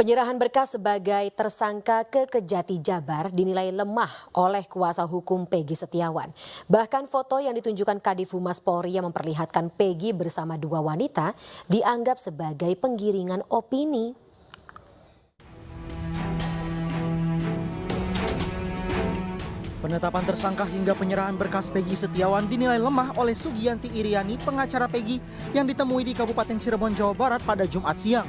Penyerahan berkas sebagai tersangka ke Kejati Jabar dinilai lemah oleh kuasa hukum Peggy Setiawan. Bahkan foto yang ditunjukkan Kadif Humas Polri yang memperlihatkan Peggy bersama dua wanita dianggap sebagai penggiringan opini. Penetapan tersangka hingga penyerahan berkas Peggy Setiawan dinilai lemah oleh Sugiyanti Iriani, pengacara Peggy yang ditemui di Kabupaten Cirebon, Jawa Barat pada Jumat siang.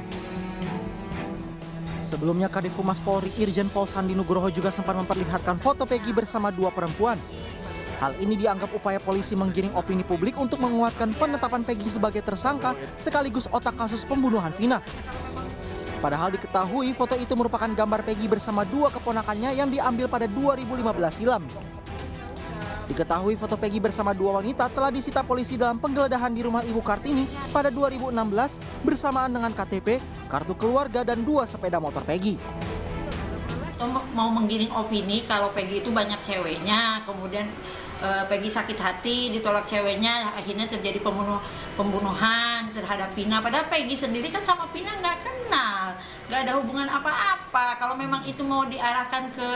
Sebelumnya Kadif Humas Polri Irjen Pol Sandi Nugroho juga sempat memperlihatkan foto Peggy bersama dua perempuan. Hal ini dianggap upaya polisi menggiring opini publik untuk menguatkan penetapan Peggy sebagai tersangka sekaligus otak kasus pembunuhan Vina. Padahal diketahui foto itu merupakan gambar Peggy bersama dua keponakannya yang diambil pada 2015 silam. Diketahui foto Peggy bersama dua wanita telah disita polisi dalam penggeledahan di rumah Ibu Kartini pada 2016 bersamaan dengan KTP, kartu keluarga, dan dua sepeda motor Peggy. Mau menggiring opini kalau Peggy itu banyak ceweknya, kemudian Peggy sakit hati, ditolak ceweknya, akhirnya terjadi pembunuhan terhadap Vina. Padahal Peggy sendiri kan sama Vina nggak kenal, nggak ada hubungan apa-apa. Kalau memang itu mau diarahkan ke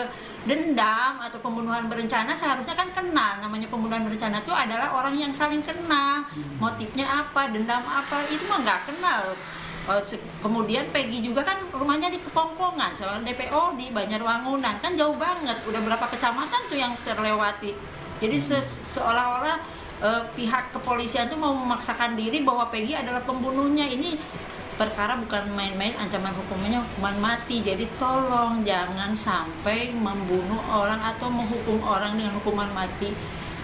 dendam atau pembunuhan berencana, seharusnya kan kenal. Namanya pembunuhan berencana itu adalah orang yang saling kenal. Motifnya apa, dendam apa, itu mah nggak kenal. Kemudian Peggy juga kan rumahnya di Kepongpongan, soal DPO di Banjarwangunan, kan jauh banget, udah berapa kecamatan tuh yang terlewati. Jadi seolah-olah pihak kepolisian tuh mau memaksakan diri bahwa Peggy adalah pembunuhnya. Ini perkara bukan main-main, ancaman hukumannya hukuman mati. Jadi tolong jangan sampai membunuh orang atau menghukum orang dengan hukuman mati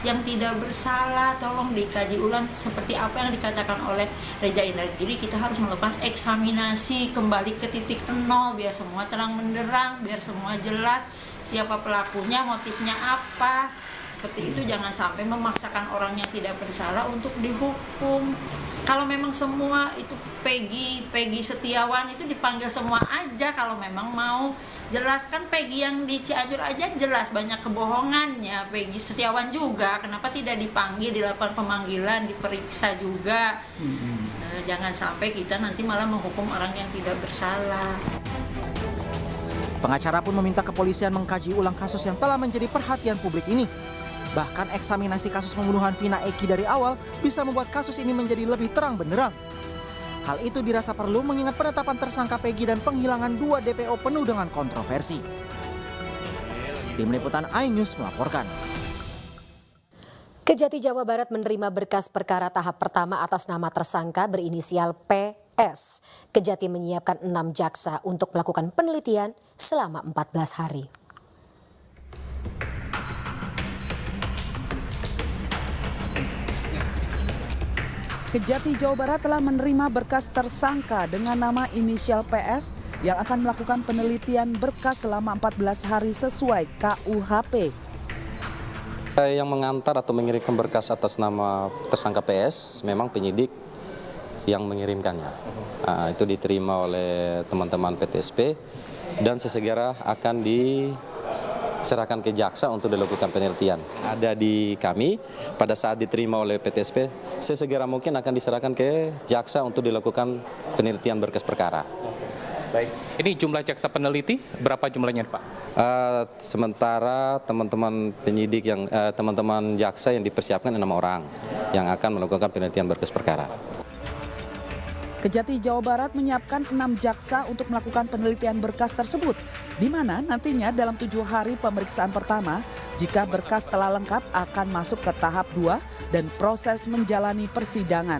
yang tidak bersalah. Tolong dikaji ulang seperti apa yang dikatakan oleh Reza Indragiri. Kita harus melakukan eksaminasi kembali ke titik nol biar semua terang benderang, biar semua jelas siapa pelakunya, motifnya apa. Seperti itu, jangan sampai memaksakan orang yang tidak bersalah untuk dihukum. Kalau memang semua itu Peggy Setiawan itu dipanggil semua aja kalau memang mau. Jelaskan Peggy yang di Cianjur aja jelas banyak kebohongannya. Peggy Setiawan juga, kenapa tidak dipanggil, dilakukan pemanggilan, diperiksa juga. Jangan sampai kita nanti malah menghukum orang yang tidak bersalah. Pengacara pun meminta kepolisian mengkaji ulang kasus yang telah menjadi perhatian publik ini. Bahkan eksaminasi kasus pembunuhan Vina Eki dari awal bisa membuat kasus ini menjadi lebih terang benderang. Hal itu dirasa perlu mengingat penetapan tersangka Peggy dan penghilangan dua DPO penuh dengan kontroversi. Tim Liputan iNews melaporkan. Kejati Jawa Barat menerima berkas perkara tahap pertama atas nama tersangka berinisial PS. Kejati menyiapkan 6 jaksa untuk melakukan penelitian selama 14 hari. Kejati Jawa Barat telah menerima berkas tersangka dengan nama inisial PS yang akan melakukan penelitian berkas selama 14 hari sesuai KUHP. Yang mengantar atau mengirimkan berkas atas nama tersangka PS memang penyidik yang mengirimkannya. Itu diterima oleh teman-teman PTSP dan sesegera akan diserahkan ke jaksa untuk dilakukan penelitian. Ada di kami, pada saat diterima oleh PTSP, sesegera mungkin akan diserahkan ke jaksa untuk dilakukan penelitian berkas perkara. Baik, ini jumlah jaksa peneliti berapa jumlahnya Pak? Sementara teman-teman penyidik teman-teman jaksa yang dipersiapkan 6 orang yang akan melakukan penelitian berkas perkara. Kejati Jawa Barat menyiapkan 6 jaksa untuk melakukan penelitian berkas tersebut, di mana nantinya dalam 7 hari pemeriksaan pertama, jika berkas telah lengkap akan masuk ke tahap 2 dan proses menjalani persidangan.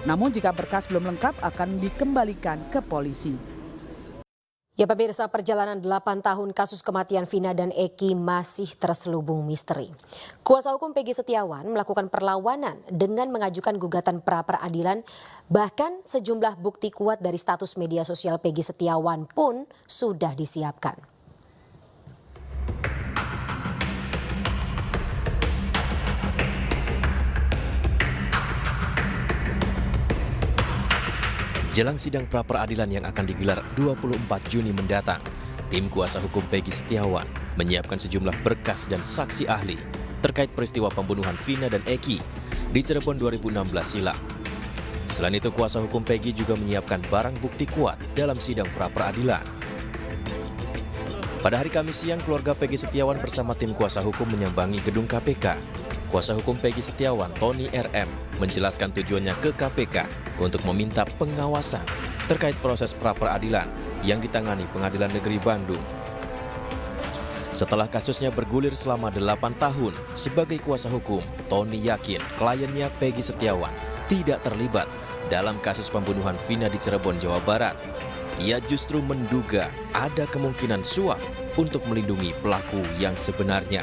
Namun jika berkas belum lengkap akan dikembalikan ke polisi. Ya pemirsa, perjalanan 8 tahun kasus kematian Vina dan Eki masih terselubung misteri. Kuasa hukum Peggy Setiawan melakukan perlawanan dengan mengajukan gugatan pra-peradilan. Bahkan sejumlah bukti kuat dari status media sosial Peggy Setiawan pun sudah disiapkan. Jelang sidang pra-peradilan yang akan digelar 24 Juni mendatang, tim kuasa hukum Peggy Setiawan menyiapkan sejumlah berkas dan saksi ahli terkait peristiwa pembunuhan Vina dan Eki di Cirebon 2016 silam. Selain itu, kuasa hukum Peggy juga menyiapkan barang bukti kuat dalam sidang pra-peradilan. Pada hari Kamis siang, keluarga Peggy Setiawan bersama tim kuasa hukum menyambangi gedung KPK. Kuasa hukum Peggy Setiawan, Tony RM, menjelaskan tujuannya ke KPK untuk meminta pengawasan terkait proses pra-peradilan yang ditangani Pengadilan Negeri Bandung. Setelah kasusnya bergulir selama 8 tahun, sebagai kuasa hukum, Tony yakin kliennya Peggy Setiawan tidak terlibat dalam kasus pembunuhan Vina di Cirebon, Jawa Barat. Ia justru menduga ada kemungkinan suap untuk melindungi pelaku yang sebenarnya.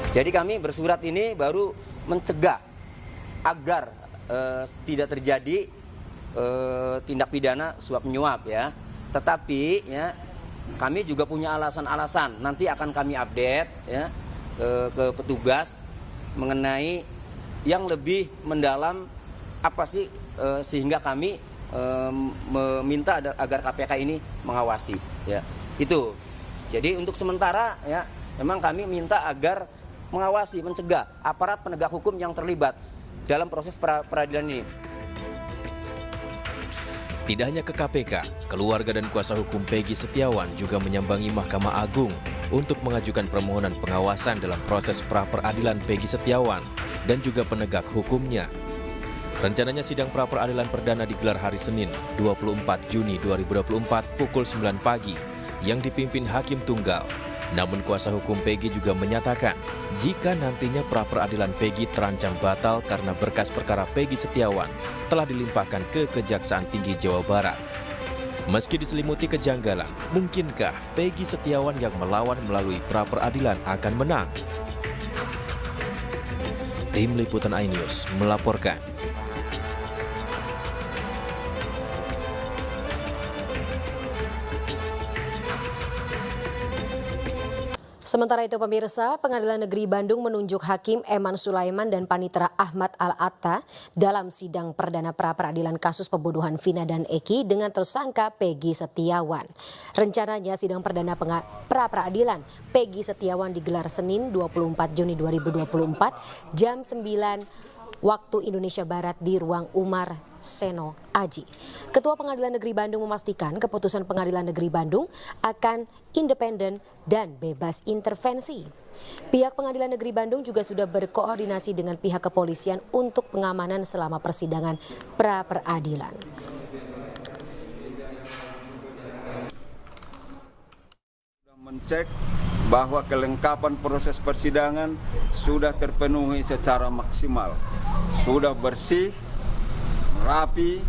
Jadi kami bersurat ini baru mencegah agar tidak terjadi tindak pidana suap menyuap ya. Tetapi ya kami juga punya alasan-alasan. Nanti akan kami update ya ke petugas mengenai yang lebih mendalam apa sih sehingga kami meminta agar KPK ini mengawasi ya. Itu. Jadi untuk sementara ya memang kami minta agar mengawasi, mencegah aparat penegak hukum yang terlibat dalam proses peradilan ini. Tidak hanya ke KPK, keluarga dan kuasa hukum Peggy Setiawan juga menyambangi Mahkamah Agung untuk mengajukan permohonan pengawasan dalam proses pra-peradilan Peggy Setiawan dan juga penegak hukumnya. Rencananya sidang pra-peradilan perdana digelar hari Senin, 24 Juni 2024 pukul 9 pagi yang dipimpin Hakim Tunggal. Namun kuasa hukum Peggy juga menyatakan jika nantinya pra-peradilan Peggy terancam batal karena berkas perkara Peggy Setiawan telah dilimpahkan ke Kejaksaan Tinggi Jawa Barat. Meski diselimuti kejanggalan, mungkinkah Peggy Setiawan yang melawan melalui pra-peradilan akan menang? Tim Liputan iNews melaporkan. Sementara itu pemirsa, Pengadilan Negeri Bandung menunjuk Hakim Eman Sulaiman dan Panitera Ahmad Al-Atta dalam sidang perdana pra-peradilan kasus pembunuhan Vina dan Eki dengan tersangka Peggy Setiawan. Rencananya sidang perdana pra-peradilan Peggy Setiawan digelar Senin 24 Juni 2024 jam 9 waktu Indonesia Barat di ruang Umar Seno Aji. Ketua Pengadilan Negeri Bandung memastikan keputusan Pengadilan Negeri Bandung akan independen dan bebas intervensi. Pihak Pengadilan Negeri Bandung juga sudah berkoordinasi dengan pihak kepolisian untuk pengamanan selama persidangan pra-peradilan. Mencek bahwa kelengkapan proses persidangan sudah terpenuhi secara maksimal, sudah bersih, rapi,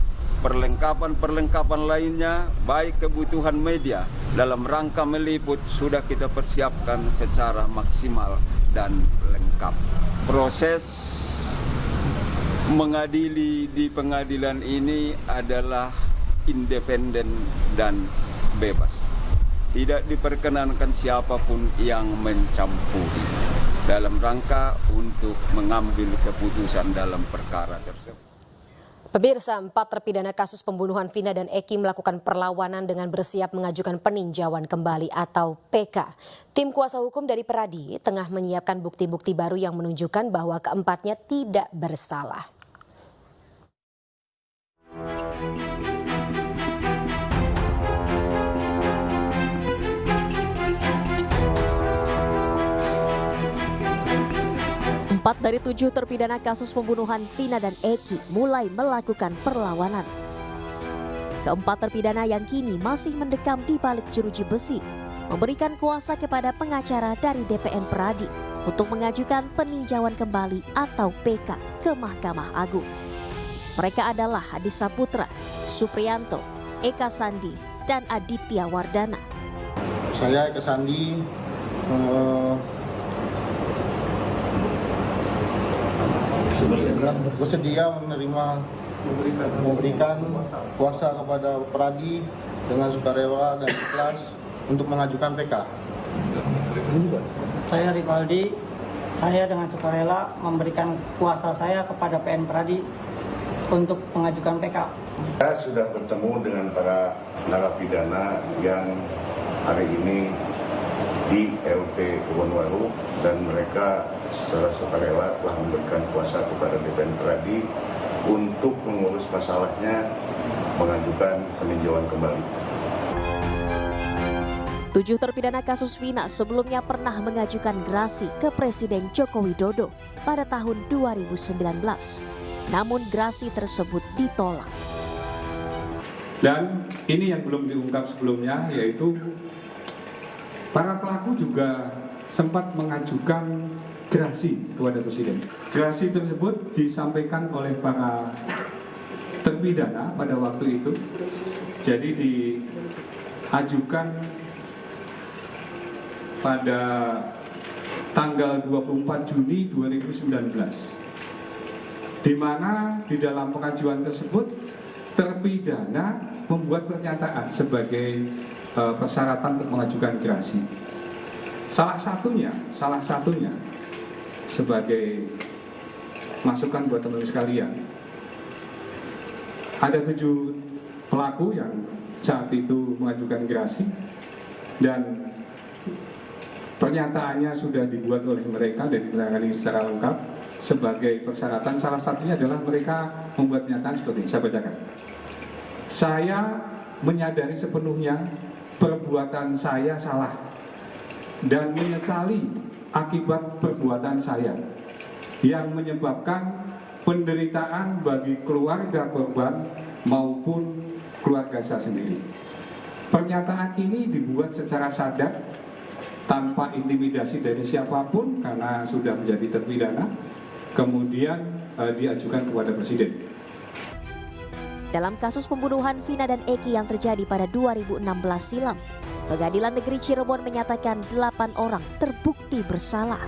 perlengkapan lainnya, baik kebutuhan media dalam rangka meliput sudah kita persiapkan secara maksimal dan lengkap. Proses mengadili di pengadilan ini adalah independen dan bebas. Tidak diperkenankan siapapun yang mencampuri dalam rangka untuk mengambil keputusan dalam perkara tersebut. Pemirsa, 4 terpidana kasus pembunuhan Vina dan Eki melakukan perlawanan dengan bersiap mengajukan peninjauan kembali atau PK. Tim kuasa hukum dari Peradi tengah menyiapkan bukti-bukti baru yang menunjukkan bahwa keempatnya tidak bersalah. Empat dari 7 terpidana kasus pembunuhan Vina dan Eki mulai melakukan perlawanan. Keempat terpidana yang kini masih mendekam di balik jeruji besi memberikan kuasa kepada pengacara dari DPN Peradi untuk mengajukan peninjauan kembali atau PK ke Mahkamah Agung. Mereka adalah Hadi Saputra, Supriyanto, Eka Sandi, dan Aditya Wardana. Saya Eka Sandi bersedia memberikan kuasa kepada Peradi dengan sukarela dan ikhlas untuk mengajukan PK. Saya Rivaldi, saya dengan sukarela memberikan kuasa saya kepada PN Peradi untuk mengajukan PK. Saya sudah bertemu dengan para narapidana yang hari ini di LP Kebonwaru, dan mereka secara sukarela telah memberikan kuasa kepada DPN Pradi untuk mengurus masalahnya, mengajukan peninjauan kembali. 7 terpidana kasus Vina sebelumnya pernah mengajukan gerasi ke Presiden Joko Widodo pada tahun 2019. Namun gerasi tersebut ditolak. Dan ini yang belum diungkap sebelumnya, yaitu para pelaku juga sempat mengajukan gerasi kepada Presiden. Gerasi tersebut disampaikan oleh para terpidana pada waktu itu. Jadi diajukan pada tanggal 24 Juni 2019, di mana di dalam pengajuan tersebut terpidana membuat pernyataan sebagai persyaratan untuk mengajukan gerasi. Salah satunya sebagai masukan buat teman-teman sekalian, ada 7 pelaku yang saat itu mengajukan gerasi dan pernyataannya sudah dibuat oleh mereka dan ditangani secara lengkap sebagai persyaratan. Salah satunya adalah mereka membuat pernyataan seperti ini. Saya bacakan. Saya menyadari sepenuhnya perbuatan saya salah dan menyesali akibat perbuatan saya yang menyebabkan penderitaan bagi keluarga korban maupun keluarga saya sendiri. Pernyataan ini dibuat secara sadar, tanpa intimidasi dari siapapun karena sudah menjadi terpidana, kemudian diajukan kepada Presiden. Dalam kasus pembunuhan Vina dan Eki yang terjadi pada 2016 silam, Pengadilan Negeri Cirebon menyatakan 8 orang terbukti bersalah.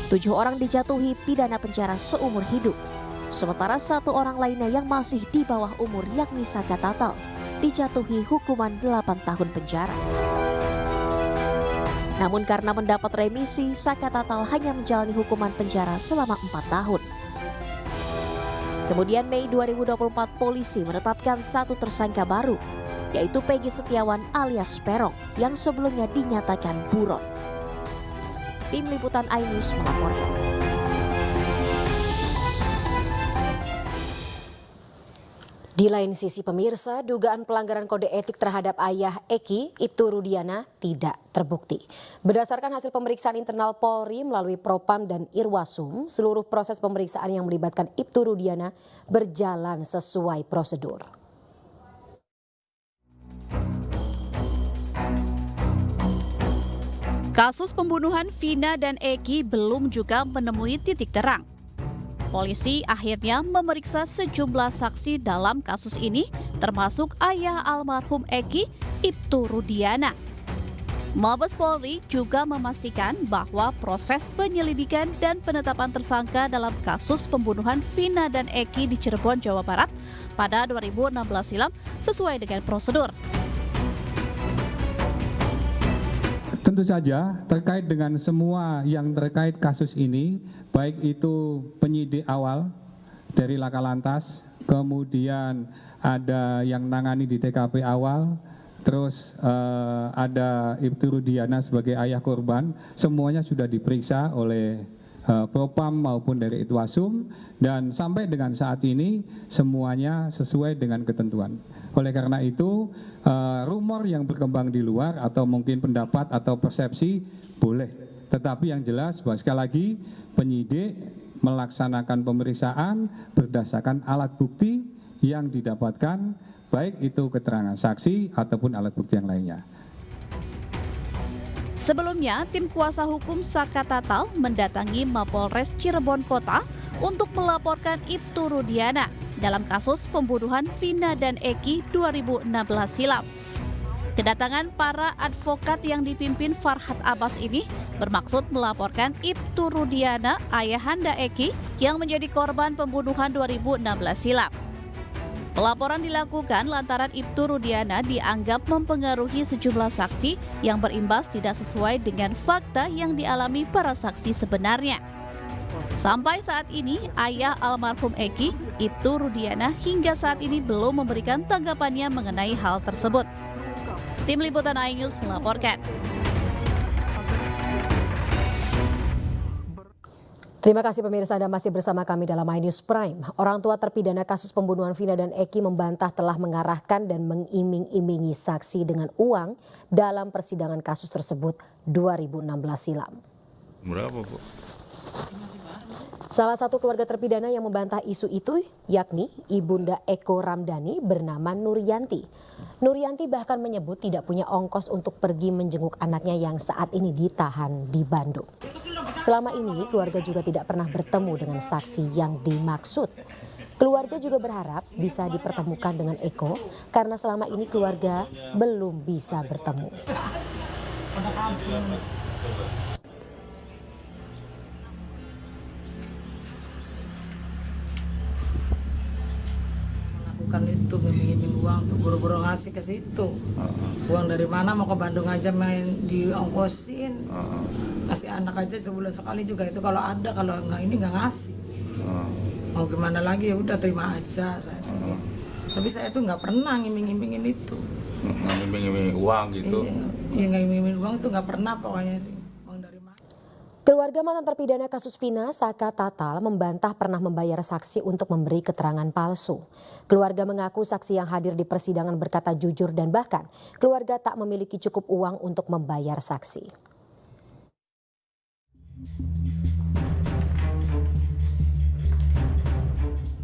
7 orang dijatuhi pidana penjara seumur hidup, sementara 1 orang lainnya yang masih di bawah umur yakni Saka Tatal dijatuhi hukuman 8 tahun penjara. Namun karena mendapat remisi, Saka Tatal hanya menjalani hukuman penjara selama 4 tahun. Kemudian Mei 2024 polisi menetapkan 1 tersangka baru, yaitu Peggy Setiawan alias Peron yang sebelumnya dinyatakan buron. Tim Liputan iNews melaporkan. Di lain sisi pemirsa, dugaan pelanggaran kode etik terhadap ayah Eki, Ibtu Rudiana, tidak terbukti. Berdasarkan hasil pemeriksaan internal Polri melalui Propam dan Irwasum, seluruh proses pemeriksaan yang melibatkan Ibtu Rudiana berjalan sesuai prosedur. Kasus pembunuhan Vina dan Eki belum juga menemui titik terang. Polisi akhirnya memeriksa sejumlah saksi dalam kasus ini, termasuk ayah almarhum Eki, Ibtu Rudiana. Mabes Polri juga memastikan bahwa proses penyelidikan dan penetapan tersangka dalam kasus pembunuhan Vina dan Eki di Cirebon, Jawa Barat pada 2016 silam sesuai dengan prosedur. Tentu saja terkait dengan semua yang terkait kasus ini, baik itu penyidik awal dari Laka Lantas, kemudian ada yang nangani di TKP awal, terus ada Ibtu Rudiana sebagai ayah korban, semuanya sudah diperiksa oleh Propam maupun dari Irwasum, dan sampai dengan saat ini semuanya sesuai dengan ketentuan. Oleh karena itu, rumor yang berkembang di luar atau mungkin pendapat atau persepsi boleh. Tetapi yang jelas bahwa sekali lagi penyidik melaksanakan pemeriksaan berdasarkan alat bukti yang didapatkan, baik itu keterangan saksi ataupun alat bukti yang lainnya. Sebelumnya, tim kuasa hukum Saka Tatal mendatangi Mapolres Cirebon Kota untuk melaporkan Ibtu Rudiana dalam kasus pembunuhan Vina dan Eki 2016 silam. Kedatangan para advokat yang dipimpin Farhad Abbas ini bermaksud melaporkan Ibtu Rudiana, ayahanda Eki, yang menjadi korban pembunuhan 2016 silam. Pelaporan dilakukan lantaran Ibtu Rudiana dianggap mempengaruhi sejumlah saksi yang berimbas tidak sesuai dengan fakta yang dialami para saksi sebenarnya. Sampai saat ini, ayah almarhum Eki, Ibtu Rudiana, hingga saat ini belum memberikan tanggapannya mengenai hal tersebut. Tim Liputan iNews melaporkan. Terima kasih pemirsa, Anda masih bersama kami dalam iNews Prime. Orang tua terpidana kasus pembunuhan Vina dan Eki membantah telah mengarahkan dan mengiming-imingi saksi dengan uang dalam persidangan kasus tersebut 2016 silam. Berapa, Bu? Salah satu keluarga terpidana yang membantah isu itu yakni Ibunda Eko Ramdhani bernama Nuryanti. Nuryanti bahkan menyebut tidak punya ongkos untuk pergi menjenguk anaknya yang saat ini ditahan di Bandung. Selama ini keluarga juga tidak pernah bertemu dengan saksi yang dimaksud. Keluarga juga berharap bisa dipertemukan dengan Eko karena selama ini keluarga belum bisa bertemu. Bukan itu ngimbing uang tuh buru-buru ngasih ke situ. Uang dari mana mau ke Bandung aja main diongkosin. Kasih anak aja sebulan sekali juga itu kalau ada, kalau enggak ini enggak ngasih. Mau gimana lagi, ya udah terima aja saya tuh gitu. Tapi saya tuh nggak pernah ngiming-ngimingin itu. Ngiming-ngiming uang gitu. Iya nggak ngiming-ngiming uang itu nggak pernah pokoknya sih. Keluarga mantan terpidana kasus Vina, Saka Tatal, membantah pernah membayar saksi untuk memberi keterangan palsu. Keluarga mengaku saksi yang hadir di persidangan berkata jujur dan bahkan keluarga tak memiliki cukup uang untuk membayar saksi.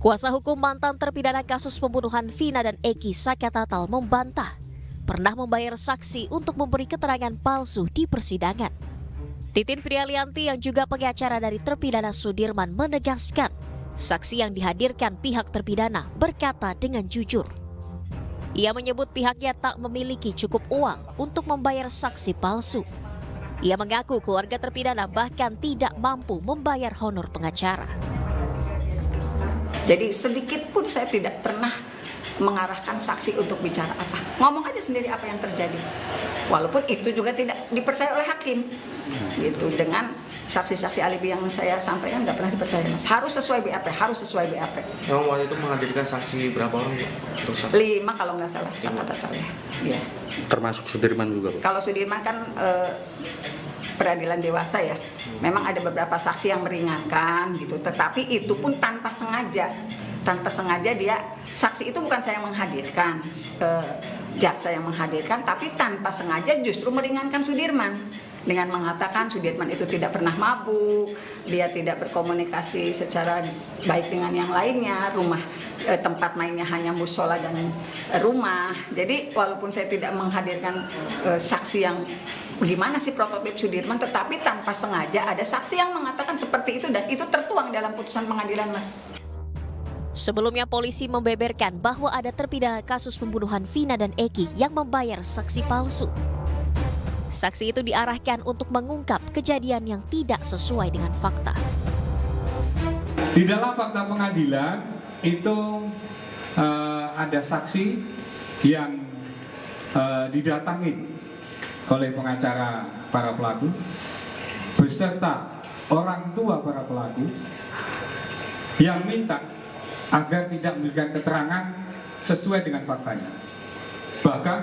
Kuasa hukum mantan terpidana kasus pembunuhan Vina dan Eki, Saka Tatal, membantah pernah membayar saksi untuk memberi keterangan palsu di persidangan. Titin Prialianti yang juga pengacara dari terpidana Sudirman menegaskan saksi yang dihadirkan pihak terpidana berkata dengan jujur. Ia menyebut pihaknya tak memiliki cukup uang untuk membayar saksi palsu. Ia mengaku keluarga terpidana bahkan tidak mampu membayar honor pengacara. Jadi sedikit pun saya tidak pernah mengarahkan saksi untuk bicara apa. Ngomong aja sendiri apa yang terjadi. Walaupun itu juga tidak dipercaya oleh hakim. Gitu, dengan saksi-saksi alibi yang saya sampaikan nggak pernah dipercaya, Mas. Harus sesuai BAP, harus sesuai BAP. Kamu waktu itu menghadirkan saksi berapa orang, Bu? 5 kalau nggak salah, sama total ya. Iya. Termasuk Sudirman juga, Bu? Kalau Sudirman kan peradilan dewasa ya. Memang ada beberapa saksi yang meringankan gitu, tetapi itu pun tanpa sengaja. Tanpa sengaja dia, saksi itu bukan saya yang menghadirkan, jaksa yang menghadirkan, tapi tanpa sengaja justru meringankan Sudirman. Dengan mengatakan Sudirman itu tidak pernah mabuk, dia tidak berkomunikasi secara baik dengan yang lainnya, tempat mainnya hanya musola dan rumah. Jadi walaupun saya tidak menghadirkan saksi yang gimana sih prototip Sudirman, tetapi tanpa sengaja ada saksi yang mengatakan seperti itu dan itu tertuang dalam putusan pengadilan, Mas. Sebelumnya polisi membeberkan bahwa ada terpidana kasus pembunuhan Vina dan Eki yang membayar saksi palsu. Saksi itu diarahkan untuk mengungkap kejadian yang tidak sesuai dengan fakta. Di dalam fakta pengadilan itu ada saksi yang didatangi oleh pengacara para pelaku beserta orang tua para pelaku yang minta agar tidak memberikan keterangan sesuai dengan faktanya. Bahkan,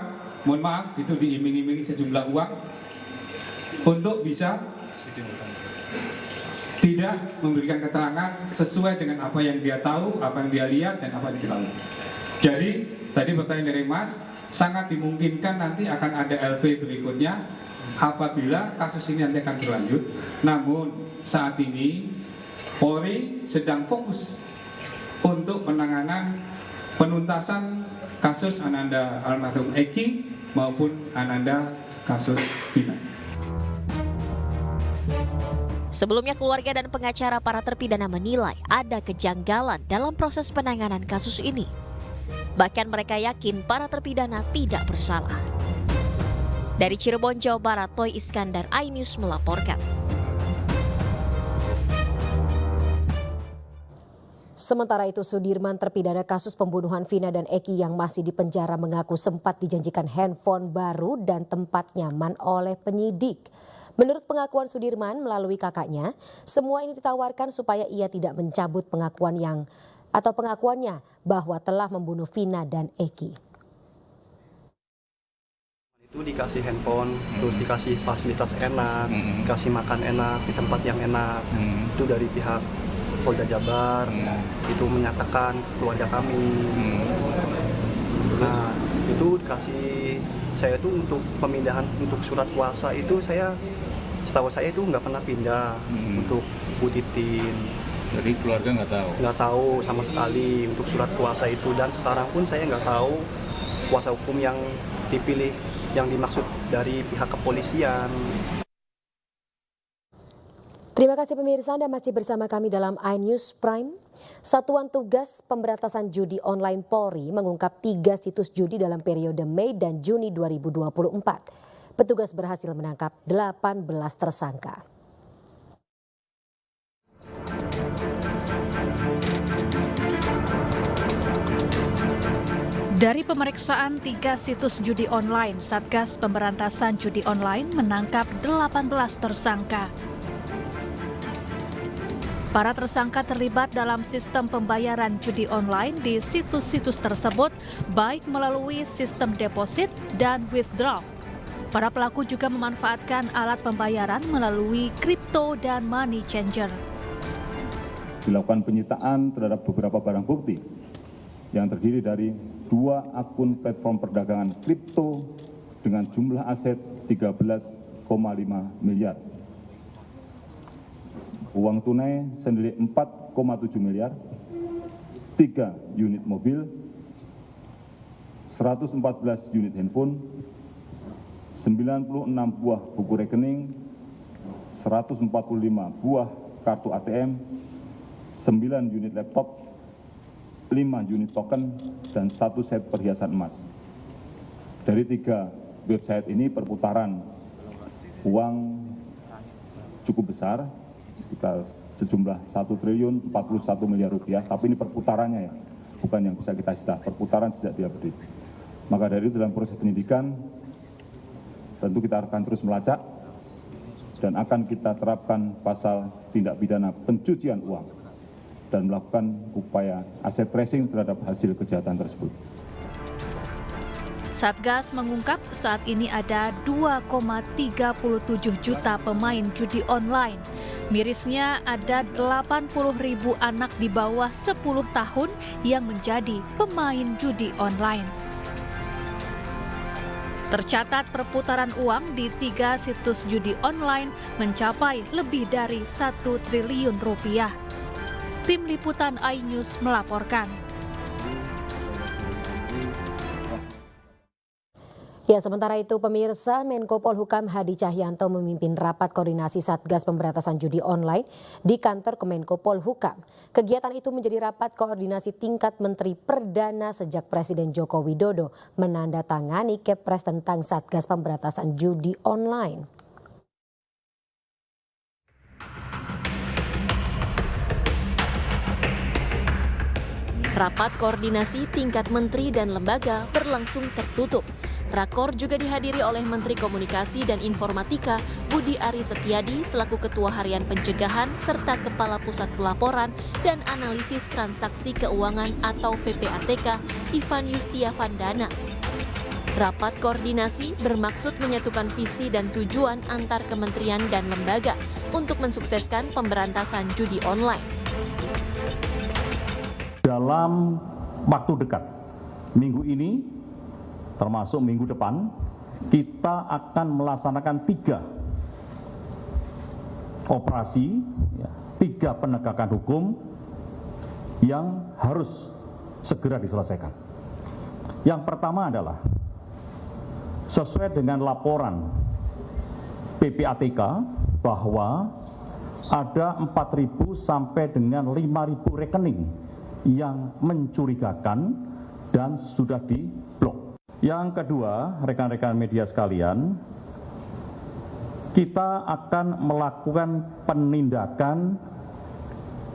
mohon maaf, itu diiming-imingi sejumlah uang untuk bisa tidak memberikan keterangan sesuai dengan apa yang dia tahu, apa yang dia lihat, dan apa yang dia tahu. Jadi, tadi pertanyaan dari Mas, sangat dimungkinkan nanti akan ada LP berikutnya apabila kasus ini nanti akan berlanjut. Namun, saat ini Polri sedang fokus untuk penanganan penuntasan kasus Ananda almarhum Eki maupun Ananda kasus Vina. Sebelumnya keluarga dan pengacara para terpidana menilai ada kejanggalan dalam proses penanganan kasus ini. Bahkan mereka yakin para terpidana tidak bersalah. Dari Cirebon, Jawa Barat, Toy Iskandar, iNews melaporkan. Sementara itu Sudirman terpidana kasus pembunuhan Vina dan Eki yang masih di penjara mengaku sempat dijanjikan handphone baru dan tempat nyaman oleh penyidik. Menurut pengakuan Sudirman melalui kakaknya, semua ini ditawarkan supaya ia tidak mencabut pengakuannya bahwa telah membunuh Vina dan Eki. Itu itu dikasih handphone, terus dikasih fasilitas enak, dikasih makan enak di tempat yang enak. Itu dari pihak Polda Jabar, itu menyatakan keluarga kami. Nah, itu dikasih saya itu untuk pemindahan untuk surat kuasa itu setahu saya itu nggak pernah pindah untuk Bu Titin. Jadi keluarga nggak tahu? Nggak tahu sama sekali untuk surat kuasa itu, dan sekarang pun saya nggak tahu kuasa hukum yang dipilih yang dimaksud dari pihak kepolisian. Terima kasih pemirsa, Anda masih bersama kami dalam iNews Prime. Satuan Tugas Pemberantasan Judi Online Polri mengungkap 3 situs judi dalam periode Mei dan Juni 2024. Petugas berhasil menangkap 18 tersangka. Dari pemeriksaan 3 situs judi online, Satgas Pemberantasan Judi Online menangkap 18 tersangka. Para tersangka terlibat dalam sistem pembayaran judi online di situs-situs tersebut, baik melalui sistem deposit dan withdraw. Para pelaku juga memanfaatkan alat pembayaran melalui kripto dan money changer. Dilakukan penyitaan terhadap beberapa barang bukti yang terdiri dari 2 akun platform perdagangan kripto dengan jumlah aset 13,5 miliar. Uang tunai senilai 4,7 miliar, 3 unit mobil, 114 unit handphone, 96 buah buku rekening, 145 buah kartu ATM, 9 unit laptop, 5 unit token, dan 1 set perhiasan emas. Dari 3 website ini perputaran uang cukup besar, sekitar sejumlah 1 triliun 41 miliar rupiah, tapi ini perputarannya ya, bukan yang bisa kita sita, perputaran sejak dia berdiri. Maka dari itu dalam proses penyidikan, tentu kita akan terus melacak dan akan kita terapkan pasal tindak pidana pencucian uang dan melakukan upaya aset tracing terhadap hasil kejahatan tersebut. Satgas mengungkap saat ini ada 2,37 juta pemain judi online. Mirisnya ada 80.000 anak di bawah 10 tahun yang menjadi pemain judi online. Tercatat perputaran uang di 3 situs judi online mencapai lebih dari 1 triliun rupiah. Tim Liputan iNews melaporkan. Ya, sementara itu pemirsa, Menko Polhukam Hadi Cahyanto memimpin rapat koordinasi Satgas Pemberantasan Judi Online di kantor Kemenko Polhukam. Kegiatan itu menjadi rapat koordinasi tingkat Menteri Perdana sejak Presiden Joko Widodo menandatangani Kepres tentang Satgas Pemberantasan Judi Online. Rapat koordinasi tingkat menteri dan lembaga berlangsung tertutup. Rakor juga dihadiri oleh Menteri Komunikasi dan Informatika Budi Ari Setiadi selaku Ketua Harian Pencegahan serta Kepala Pusat Pelaporan dan Analisis Transaksi Keuangan atau PPATK Ivan Yustiavandana. Rapat koordinasi bermaksud menyatukan visi dan tujuan antar kementerian dan lembaga untuk mensukseskan pemberantasan judi online. Dalam waktu dekat, minggu ini termasuk minggu depan, kita akan melaksanakan 3 operasi, 3 penegakan hukum yang harus segera diselesaikan. Yang pertama adalah sesuai dengan laporan PPATK bahwa ada 4.000 sampai dengan 5.000 rekening yang mencurigakan dan sudah diblok. Yang kedua, rekan-rekan media sekalian, kita akan melakukan penindakan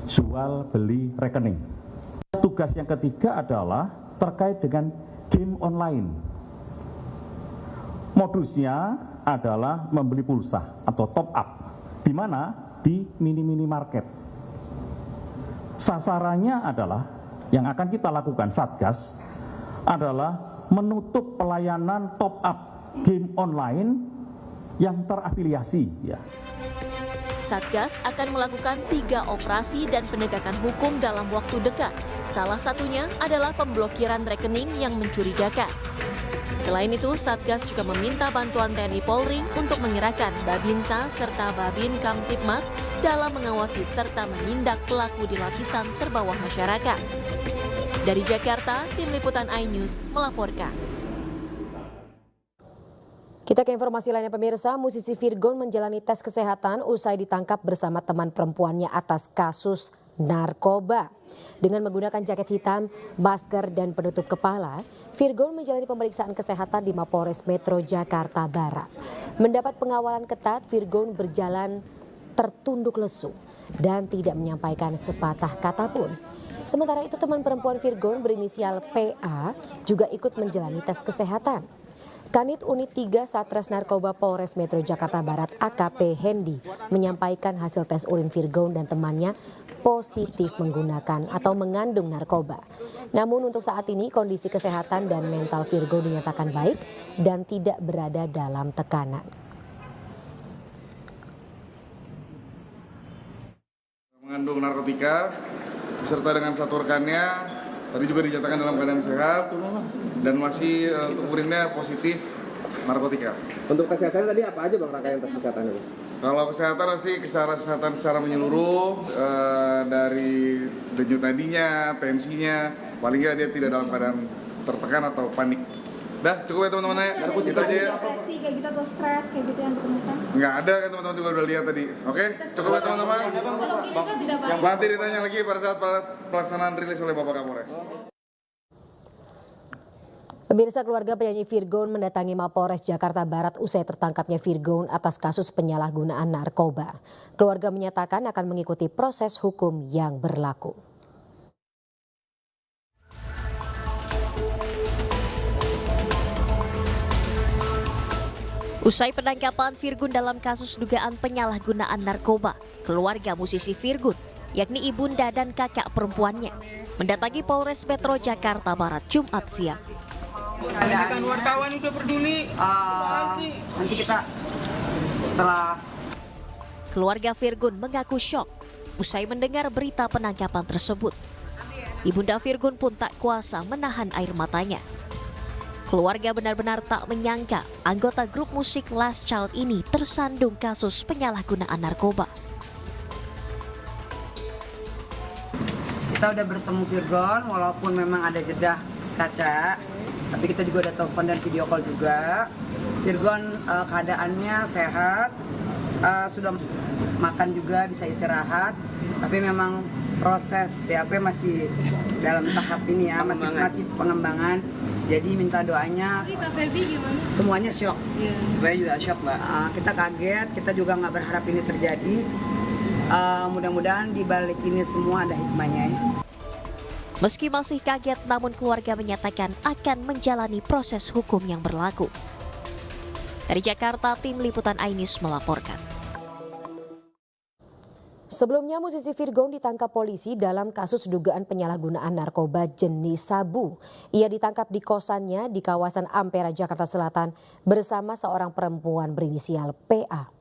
jual beli rekening. Tugas yang ketiga adalah terkait dengan game online. Modusnya adalah membeli pulsa atau top up, di mana di mini-mini market. Sasarannya adalah yang akan kita lakukan Satgas adalah menutup pelayanan top up game online yang terafiliasi ya. Satgas akan melakukan 3 operasi dan penegakan hukum dalam waktu dekat. Salah satunya adalah pemblokiran rekening yang mencurigakan. Selain itu, Satgas juga meminta bantuan TNI Polri untuk mengerahkan Babinsa serta Babin Kamtibmas dalam mengawasi serta menindak pelaku di lapisan terbawah masyarakat. Dari Jakarta, Tim Liputan iNews melaporkan. Kita ke informasi lainnya pemirsa, musisi Virgon menjalani tes kesehatan usai ditangkap bersama teman perempuannya atas kasus narkoba. Dengan menggunakan jaket hitam, masker dan penutup kepala, Virgon menjalani pemeriksaan kesehatan di Mapolres Metro Jakarta Barat. Mendapat pengawalan ketat, Virgon berjalan tertunduk lesu dan tidak menyampaikan sepatah kata pun. Sementara itu teman perempuan Virgon berinisial PA juga ikut menjalani tes kesehatan. Kanit Unit 3 Satres Narkoba Polres Metro Jakarta Barat AKP Hendy menyampaikan hasil tes urin Virgon dan temannya positif menggunakan atau mengandung narkoba. Namun untuk saat ini kondisi kesehatan dan mental Virgon dinyatakan baik dan tidak berada dalam tekanan. Mengandung narkotika beserta dengan satu rekannya tadi juga dinyatakan dalam keadaan sehat dan masih untuk urinnya positif narkotika. Untuk kesehatan tadi apa aja Bang rangkaian tes kesehatan itu? Kalau kesehatan pasti kesehatan secara menyeluruh dari denyut nadinya, tensinya, paling nggak dia tidak dalam keadaan tertekan atau panik. Dah cukup ya teman-teman ya, kita aja ya. Depresi kayak gitu atau stres kayak gitu yang ditemukan? Nggak ada kan teman-teman juga udah lihat tadi. Oke, cukup ya teman-teman. Kalau klinika tidak Pak? Nanti ditanya lagi pada saat pelaksanaan rilis oleh Bapak Kapolres. Pemirsa, keluarga penyanyi Virgon mendatangi Mapolres Jakarta Barat usai tertangkapnya Virgon atas kasus penyalahgunaan narkoba. Keluarga menyatakan akan mengikuti proses hukum yang berlaku. Usai penangkapan Virgon dalam kasus dugaan penyalahgunaan narkoba, keluarga musisi Virgon, yakni ibunda dan kakak perempuannya, mendatangi Polres Metro Jakarta Barat Jumat siang. Kan wartawan udah peduli. Nanti kita setelah Keluarga Virgon mengaku syok usai mendengar berita penangkapan tersebut. Ibunda Virgon pun tak kuasa menahan air matanya. Keluarga benar-benar tak menyangka anggota grup musik Last Child ini tersandung kasus penyalahgunaan narkoba. kita udah bertemu Virgon walaupun memang ada jeda kaca, tapi kita juga udah telepon dan video call juga. Virgon keadaannya sehat, sudah makan juga, bisa istirahat, tapi memang proses BAP masih dalam tahap ini ya, masih pengembangan. Jadi minta doanya. Semuanya shock. Semuanya juga shock, Mbak. Kita kaget, kita juga nggak berharap ini terjadi. Mudah-mudahan di balik ini semua ada hikmahnya ya. Meski masih kaget, namun keluarga menyatakan akan menjalani proses hukum yang berlaku. Dari Jakarta, Tim Liputan iNews melaporkan. Sebelumnya musisi Virgon ditangkap polisi dalam kasus dugaan penyalahgunaan narkoba jenis sabu. Ia ditangkap di kosannya di kawasan Ampera, Jakarta Selatan bersama seorang perempuan berinisial PA.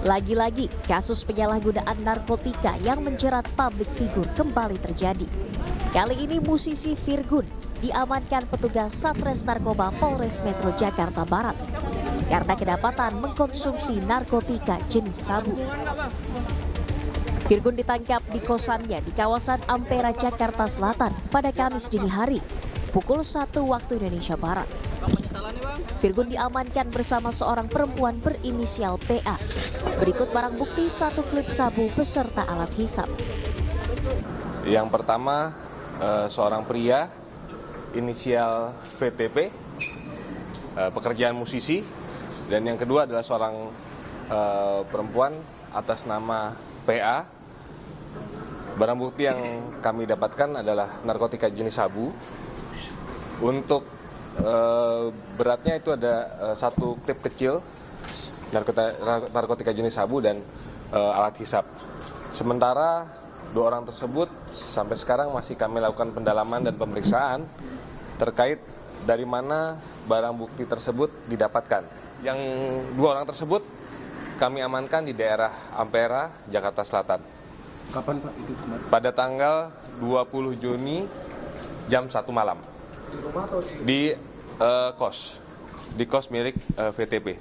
Lagi-lagi, kasus penyalahgunaan narkotika yang menjerat publik figur kembali terjadi. Kali ini musisi Virgon diamankan petugas Satres Narkoba Polres Metro Jakarta Barat karena kedapatan mengkonsumsi narkotika jenis sabu. Virgon ditangkap di kosannya di kawasan Ampera, Jakarta Selatan pada Kamis dini hari, pukul 1 waktu Indonesia Barat. Virgon diamankan bersama seorang perempuan berinisial PA. Berikut barang bukti 1 klip sabu beserta alat hisap. Yang pertama, seorang pria inisial VTP, pekerjaan musisi, dan yang kedua adalah seorang perempuan atas nama PA. Barang bukti yang kami dapatkan adalah narkotika jenis sabu. Untuk beratnya itu ada 1 klip kecil narkotika jenis sabu dan alat hisap. Sementara 2 orang tersebut sampai sekarang masih kami lakukan pendalaman dan pemeriksaan terkait dari mana barang bukti tersebut didapatkan. Yang 2 orang tersebut kami amankan di daerah Ampera, Jakarta Selatan. Kapan Pak itu kemarin? Pada tanggal 20 Juni jam 1 malam. Di kos milik VTP.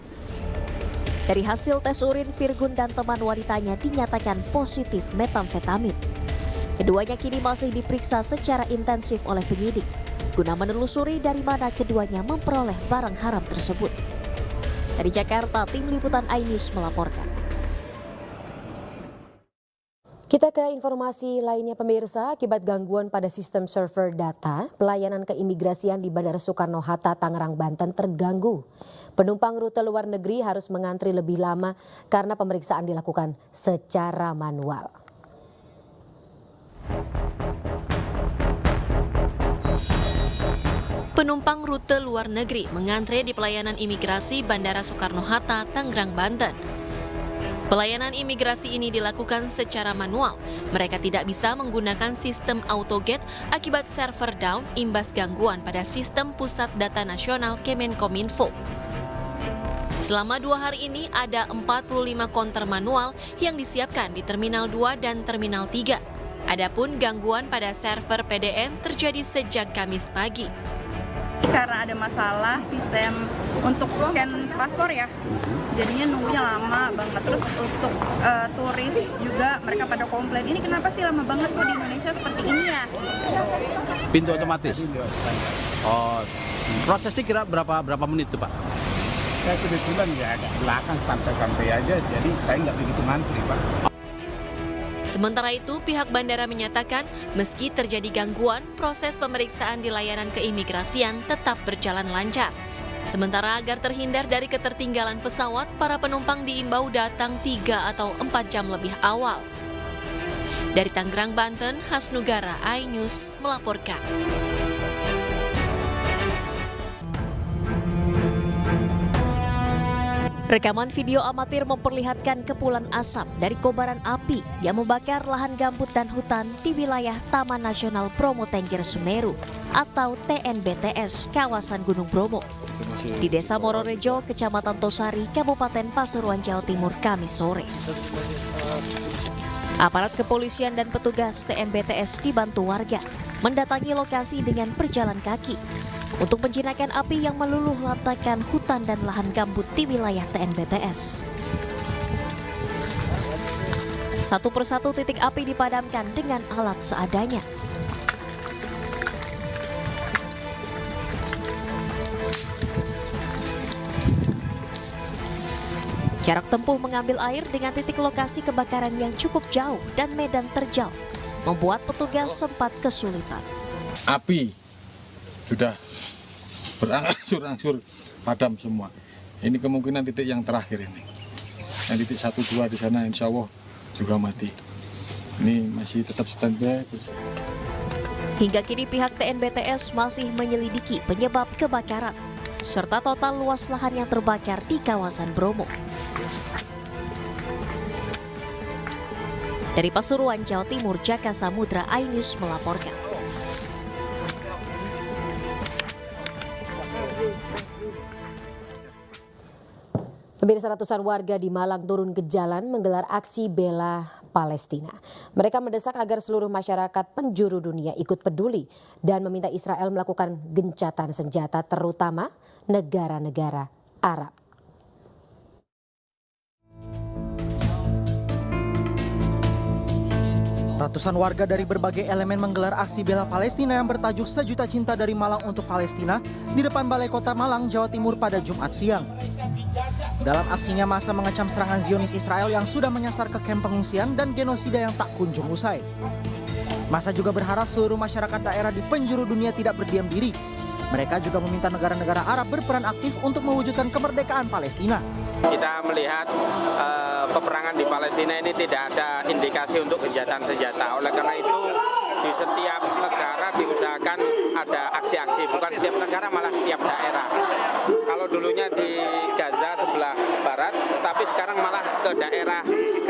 Dari hasil tes urin, Virgun dan teman wanitanya dinyatakan positif metamfetamin. Keduanya kini masih diperiksa secara intensif oleh penyidik guna menelusuri dari mana keduanya memperoleh barang haram tersebut. Dari Jakarta, tim liputan iNews melaporkan. Kita ke informasi lainnya pemirsa, akibat gangguan pada sistem server data, pelayanan keimigrasian di Bandara Soekarno-Hatta, Tangerang, Banten terganggu. Penumpang rute luar negeri harus mengantri lebih lama karena pemeriksaan dilakukan secara manual. Penumpang rute luar negeri mengantre di pelayanan imigrasi Bandara Soekarno-Hatta, Tangerang, Banten. Pelayanan imigrasi ini dilakukan secara manual. Mereka tidak bisa menggunakan sistem autogate akibat server down imbas gangguan pada sistem pusat data nasional Kemenkominfo. Selama 2 hari ini ada 45 konter manual yang disiapkan di Terminal 2 dan Terminal 3. Adapun gangguan pada server PDN terjadi sejak Kamis pagi. Karena ada masalah sistem untuk scan paspor ya, jadinya nunggunya lama banget. Terus untuk turis juga mereka pada komplain, ini kenapa sih lama banget kok di Indonesia seperti ini ya? Pintu otomatis? Oh, prosesnya kira berapa menit tuh Pak? Saya kebetulan ya agak belakang, santai-santai aja, jadi saya nggak begitu ngantri Pak. Sementara itu, pihak bandara menyatakan meski terjadi gangguan, proses pemeriksaan di layanan keimigrasian tetap berjalan lancar. Sementara agar terhindar dari ketertinggalan pesawat, para penumpang diimbau datang 3 atau 4 jam lebih awal. Dari Tangerang, Banten, Hasnugara, iNews melaporkan. Rekaman video amatir memperlihatkan kepulan asap dari kobaran api yang membakar lahan gambut dan hutan di wilayah Taman Nasional Bromo Tengger Semeru atau TNBTS kawasan Gunung Bromo di Desa Mororejo, Kecamatan Tosari, Kabupaten Pasuruan, Jawa Timur, Kamis sore. Aparat kepolisian dan petugas TNBTS dibantu warga mendatangi lokasi dengan berjalan kaki untuk menjinakkan api yang meluluh lantakan hutan dan lahan gambut di wilayah TNBTS. Satu persatu titik api dipadamkan dengan alat seadanya. Jarak tempuh mengambil air dengan titik lokasi kebakaran yang cukup jauh dan medan terjal membuat petugas sempat kesulitan. Api sudah berangsur-angsur padam semua. Ini kemungkinan titik yang terakhir ini. Yang titik 1-2 di sana insya Allah juga mati. Ini masih tetap standby. Hingga kini pihak TNBTS masih menyelidiki penyebab kebakaran serta total luas lahan yang terbakar di kawasan Bromo. Dari Pasuruan, Jawa Timur, Jaka Samudra, iNews melaporkan. Pemirsa, ratusan warga di Malang turun ke jalan menggelar aksi bela Palestina. Mereka mendesak agar seluruh masyarakat penjuru dunia ikut peduli dan meminta Israel melakukan gencatan senjata terutama negara-negara Arab. Ratusan warga dari berbagai elemen menggelar aksi bela Palestina yang bertajuk Sejuta Cinta dari Malang untuk Palestina di depan Balai Kota Malang, Jawa Timur pada Jumat siang. Dalam aksinya, massa mengecam serangan Zionis Israel yang sudah menyasar ke kamp pengungsian dan genosida yang tak kunjung usai. Massa juga berharap seluruh masyarakat daerah di penjuru dunia tidak berdiam diri. Mereka juga meminta negara-negara Arab berperan aktif untuk mewujudkan kemerdekaan Palestina. Kita melihat peperangan di Palestina ini tidak ada indikasi untuk gencatan senjata. Oleh karena itu di setiap negara diusahakan ada aksi-aksi, bukan setiap negara, malah setiap daerah. Kalau dulunya di Gaza sebelah barat, tapi sekarang malah ke daerah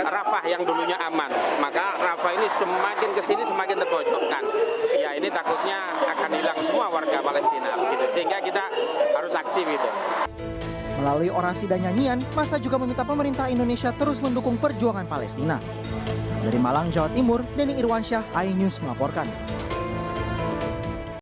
Rafah yang dulunya aman. Maka Rafah ini semakin kesini semakin terpojokkan. Ya ini takutnya akan hilang semua warga Palestina, begitu. Sehingga kita harus aksi gitu. Melalui orasi dan nyanyian, massa juga meminta pemerintah Indonesia terus mendukung perjuangan Palestina. Dari Malang, Jawa Timur, Denny Irwansyah, iNews melaporkan.